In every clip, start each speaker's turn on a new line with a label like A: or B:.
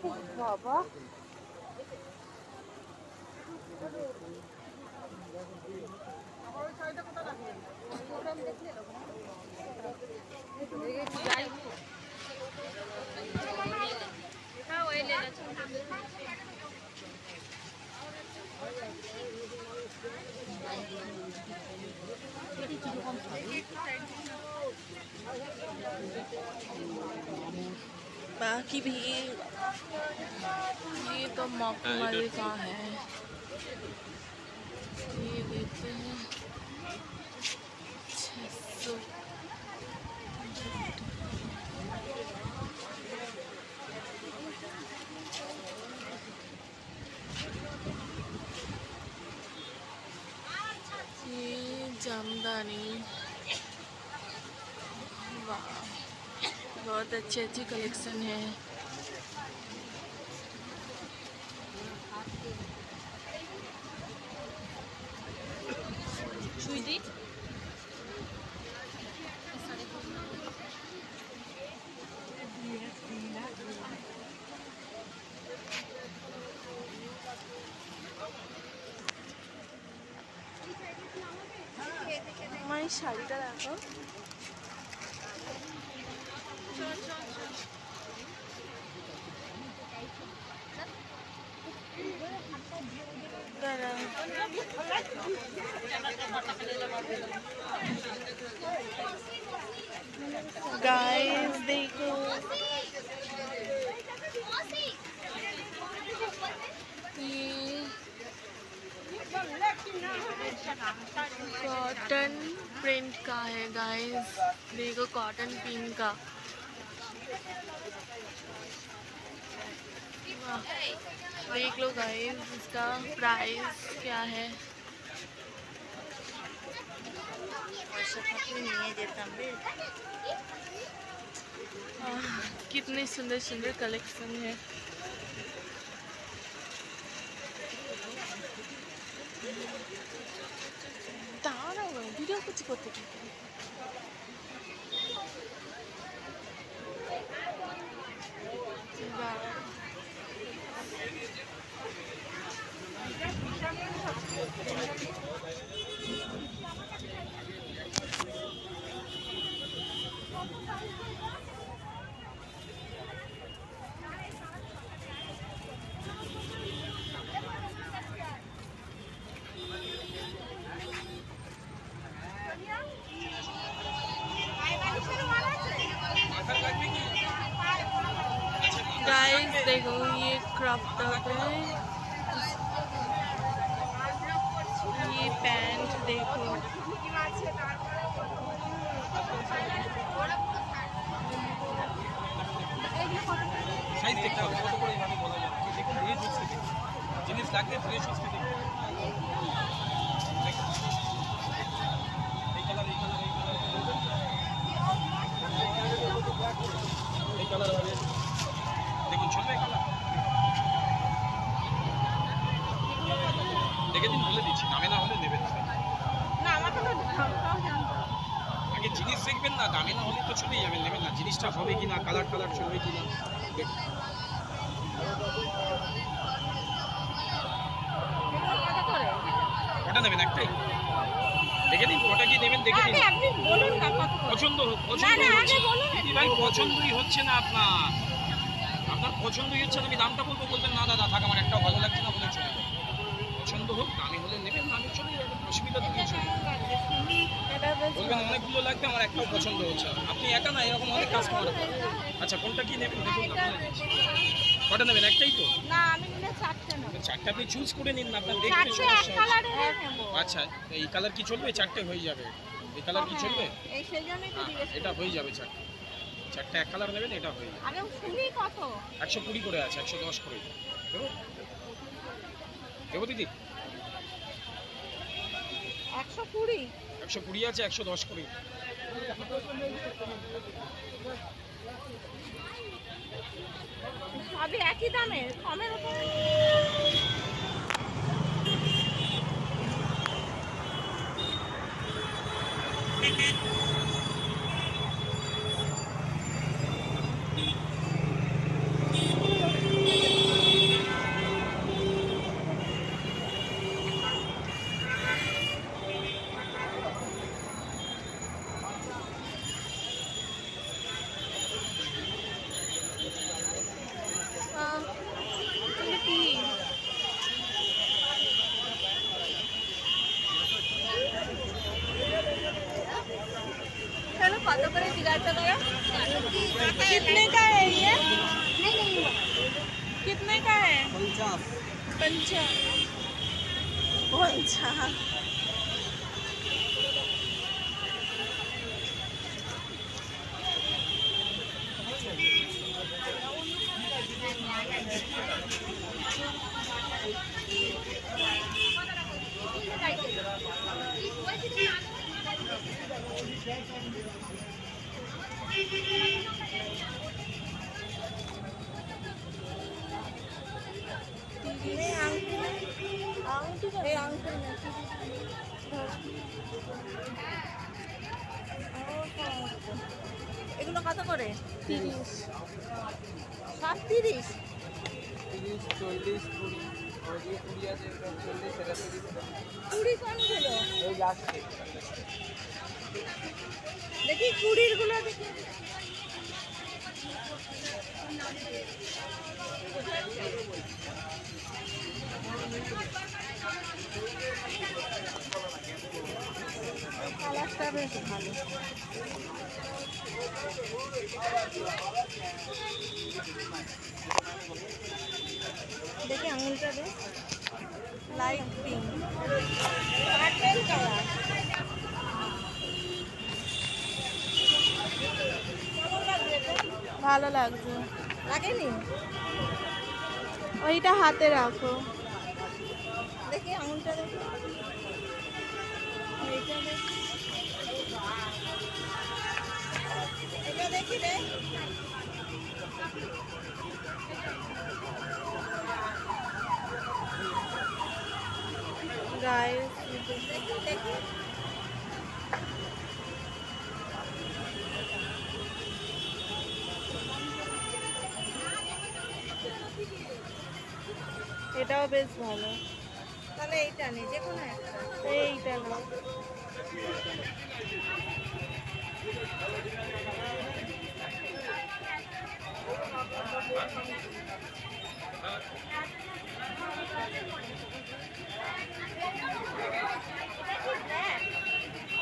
A: বাবা बाकी भी ये तो मखमल का है, ये देते हैं 600। ये जामदानी, वाह बहुत अच्छी अच्छी कलेक्शन है। सुई আমার শাড়িটা দেখো, गाइस देखो कॉटन प्रिंट का है गाइस, देखो कॉटन प्रिंट का, देख लो गाइस इसका प्राइस क्या है। कितने सुंदर सुंदर कलेक्शन है। वीडियो कुछ करते गाइस देखो ये क्रॉप टॉप है, ये पैंट देखो,
B: সাইজ দেখতে হবে কত করে এইভাবে বলা যাবে কি দেখুন এই জিনিস লাগবে ফ্রেশ হচ্ছে দেখুন এই কালার হবে দেখুন চলবে কালার দেখে দিন বলে দিচ্ছি দামে না হলে নেবেন
A: না আমাকে তো দামটাও জানতে হবে।
B: আগে জিনিস দেখবেন না, দামে না হলে তো চলেই যাবেন, নেবেন না জিনিসটা হবে কিনা, কালার চলবে কিনা দেখুন। কটা নেবেন একটাই দেখে দিন, কটা কি নেবেন দেখে দিন,
A: আপনি বলুন না কত
B: পছন্দ হচ্ছে দিদি ভাই, পছন্দই হচ্ছে না আপনার পছন্দই হচ্ছে না, আমি দামটা বলবো বলবেন না দাদা থাক আমার একটাও ভালো লাগছে না বলে চলে যাবে, পছন্দ হোক দামি হলে নেবেন, আমি চলে যাবেন, অসুবিধা তো কিছু বলবেন অনেকগুলো লাগবে আমার একটাও পছন্দ হচ্ছে না, আপনি একা না এরকম অনেক কাস্টমার আছে। আচ্ছা কোনটা কি নেবেন দেখুন, কটা নেবেন একটাই তো?
A: না আমি নিলে চারটে নেব।
B: চারটে আপনি চুজ করে নিন না, আপনার দেখতে সমস্যা হচ্ছে। আচ্ছা এই কালার কি চলবে? চারটে হয়ে যাবে। এই কালার কি চলবে?
A: এই সেজন্যই তো জিজ্ঞেস
B: এটা হয়ে যাবে চারটে এক কালার নেবেন, এটা হয়ে যাবে।
A: আরে শুনি কত?
B: 120 করে আছে, 110 করে দেবো দেবো দিদি,
A: 120
B: 120 আছে, 110 করে।
A: সবই একই দামের, কমের উপর कितने का है ये? कितने का है? 50। 50। এগুলো কত করে? 30। সব 30?
C: 30, 40, 20, 20 আছে, 40, এটা 30।
A: 20 কোনগুলো?
C: এই লাস্টে।
A: দেখি 20 গুলো দেখি। কালারটা বেশ ভালো। দেখি আঙুলটা বেশ লাইট পিঙ্ক, পার্পল কালার। ভালো লাগছে। লাগেনি? ওইটা হাতে রাখো। দেখি আঙুলটা দেখি। এইটা দেখি। এটা দেখি রে। গাইস দেখি দেখি। এটাও বেশ ভালো। তাহলে এইটা নেই, যে কোনো একটা। এইটা না।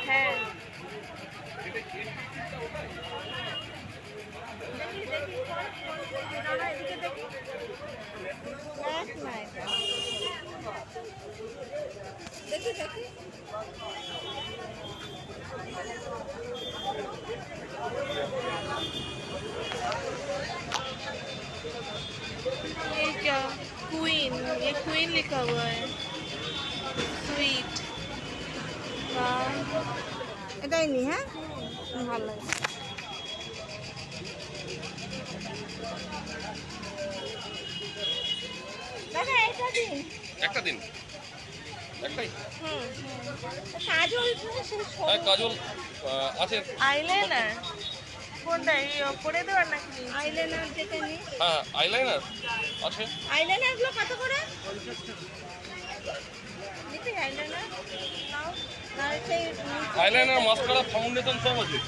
A: হ্যাঁ দেখি দেখি। ये क्या? क्वीन, ये क्वीन लिखा हुआ है। स्वीट। এটাই নি। হ্যাঁ ভালো লাগে। দাদা এটা দিন।
B: একটা দিন একটাই।
A: কাজল
B: হ্যাঁ কাজল আছে।
A: আইলাইনার কোনটা? এই করে দেওয়ার নাকি? আইলাইনার যেটা নি।
B: হ্যাঁ আইলাইনার আছে।
A: আইলাইনার গুলো কত করে? দেখি আইলাইনার নাও। আর সেই
B: আইলাইনার, মাস্কারা, ফাউন্ডেশন সব আছে।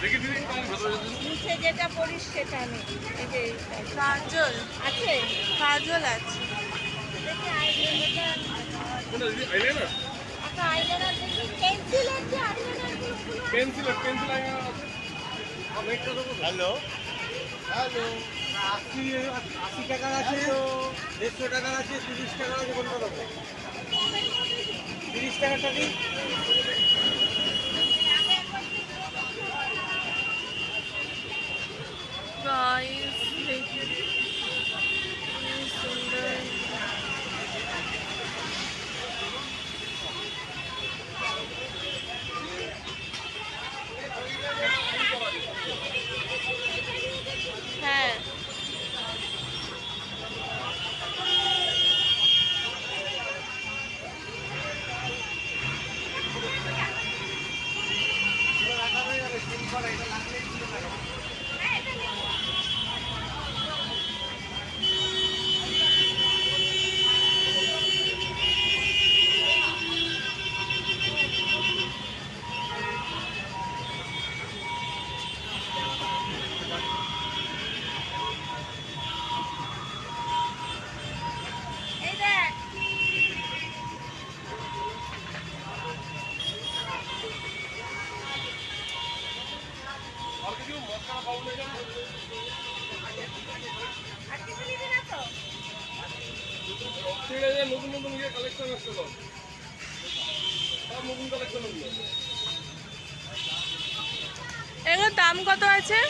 B: দেখি দিদি
A: নিচে যেটা পরিস সেটা নেই। এই যে কাজল আছে, কাজল আছে। দেখি আইলাইনারটা।
B: কোনটা দিদি? আইলাইনার?
A: আচ্ছা আইলাইনার দেখি। পেন্সিল আছে, আইলাইনার গুলো।
B: পেন্সিল আইলাইনার আছে।
C: হ্যালো হ্যালো 80 টাকার আছে, 150 টাকার আছে, 30 টাকার আছে। কোনটা দেবো? 30 টাকাটা দিন।
A: गाइस देखिए सुंदर। है
B: নতুন নতুন কালেকশন আসছে, সব নতুন কালেকশন হলো।
A: এগুলোর দাম কত আছে?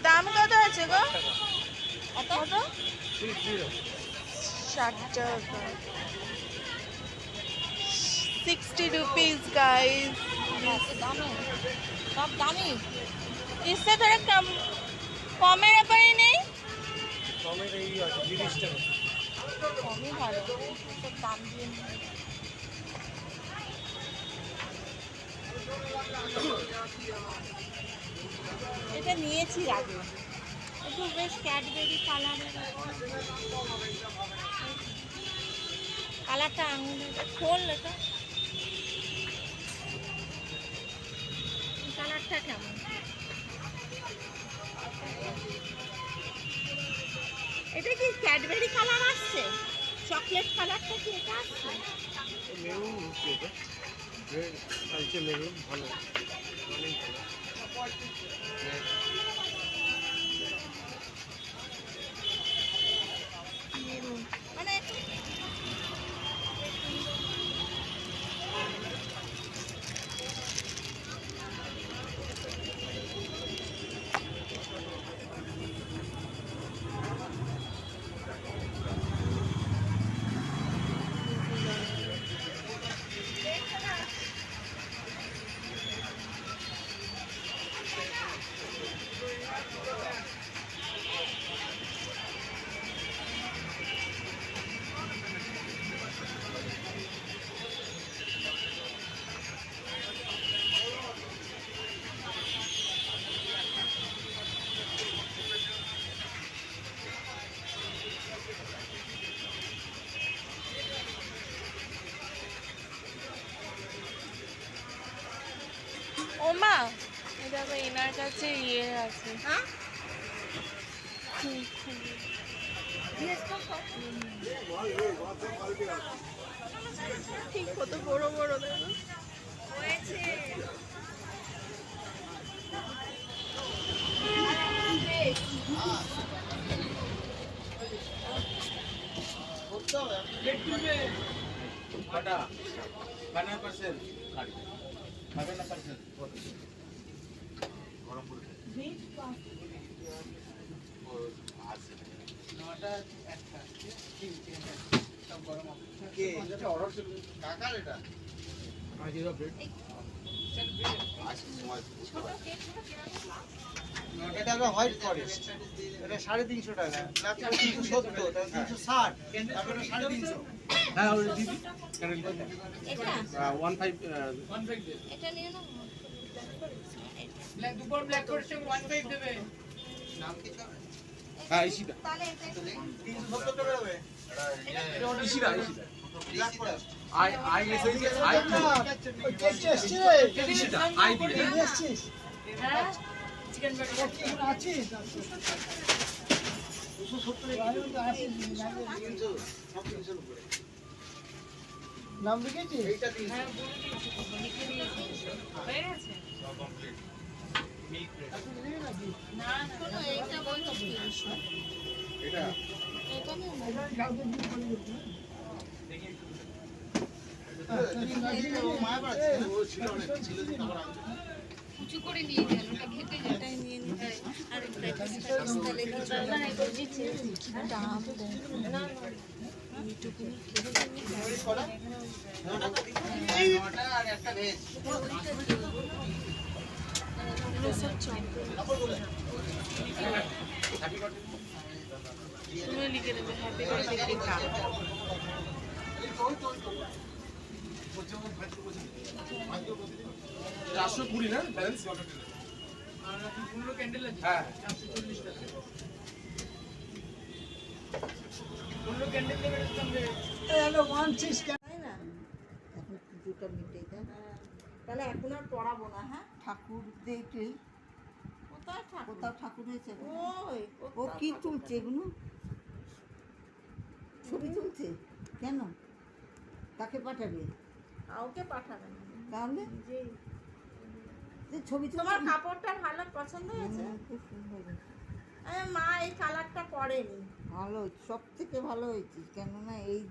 A: দাম কত আছে গো? কত? 60 টাকা। 60 रुपीज गाइस।
D: সব দামি।
A: इससे थोड़ा कम কমের ব্যাপারে নেই?
C: টমেটো এই আছে 30 টাকা।
D: কমই ভালো, সব দাম দিয়ে নিয়ে।
A: এটা নিয়েছি আগে, একটু বেশ ক্যাডবেরি কালারের, কালারটা আঙুলের খোল, এটা কালারটা কেমন? এটা কি ক্যাডবেরি কালার আসছে? চকলেট কালারটা কি এটা আসছে?
C: মেরুন হচ্ছে এটা, রেড কালচে মেরুন, ভালো অনেক ভালো।
A: মেরুন মানে ওমা, এটা আবার এনার কাছে ইয়ে আছে। হ্যাঁ, ঠিক কত বড় বড় দেখো হয়েছে।
C: কটা 50% কাটি 50% গরম করে আছে নটা একটা সব গরম কে এটা অর্ডার ছিল কাকার এটা আজিরা ব্রেড আছে সময় এটা টাকা হোয়াইট ফরেস্ট এটা 350 টাকা ব্ল্যাক ফরেস্ট 370 এটা 360 তারপরে 350 হ্যাঁ ওই দিদি ক্যান্ডেল কত
A: এটা
C: 15
A: এটা নিয়ে নাও।
E: ব্ল্যাক দুপুর ব্ল্যাক ফরেস্ট 15 দেবে।
C: নাম কি হবে
E: হ্যাঁ ইসিদা
A: তাহলে এটা
C: 370 টাকা হবে
E: ইসিদা
C: ব্ল্যাক ফরেস্ট
E: আই এসেছে আই ইসিদা আই দিয়ে
A: হ্যাঁ
E: চিকেন ব্যাটার
C: আছে 270 আছে 300 সব 300 উপরে নাম লিখেছি এইটা 300
A: হ্যাঁ লিখে দিয়েছি হয়ে গেছে
C: সব কমপ্লিট মিল্ক ব্রেড
A: না শোনো এইটা বলতো 300
C: এটা
A: এটা নিয়ে উঁচু করে নিয়ে গেল, ওটা খেতে যেটাই নিয়ে নিতে আর তাহলে কি দাম না এইটুকুনি
C: আর একটা ভেজ
A: সব তুমি লিখে দেবে হ্যাপি বার্থডে কাপ।
E: 420 না ব্যালেন্স
C: আর 15 ক্যান্ডেল আছে
E: হ্যাঁ
C: 440 টাকা 15 ক্যান্ডেল দেবে সঙ্গে হ্যালো 16
D: তাই না এখন পুজোটা মিটে যায়, তাহলে এখন আর পড়াবো না। হ্যাঁ ঠাকুর দেখে
A: কোথায় ঠাকুর?
D: কোথাও ঠাকুর হয়েছে?
A: ওই
D: ও কি তুলছে এগুলো? ছবি তুলছে কেন? তাকে পাঠাবে
A: কাউকে পাঠাবে না,
D: তাহলে
A: নিজেই।
D: যে ছবি
A: তোমার কাপড়টা ভালো পছন্দ হয়েছে?
D: খুব সুন্দর হয়েছে।
A: মা এই কালারটা পরেনি।
D: ভালো হয়েছে, সব থেকে ভালো হয়েছে, কেননা এই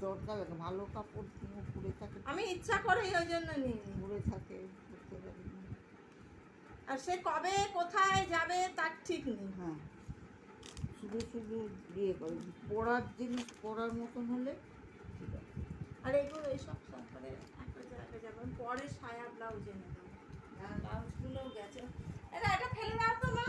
D: দরকার লাগে, ভালো কাপড় কিনে পরে থাকে,
A: আমি ইচ্ছা করেই ওই জন্য নিইনি।
D: পরে থাকে করতে পারি না।
A: আর সে কবে কোথায় যাবে তার ঠিক নেই।
D: হ্যাঁ, শুধু শুধু ইয়ে করে, পড়ার জিনিস পড়ার মতন হলে ঠিক আছে।
A: আর এগুলো এইসব করে একটা জায়গায় যাবেন, পরে সায়া ব্লাউজ এনে দেবো। ব্লাউজগুলোও গেছে। এটা ফেলে দাও তো মা।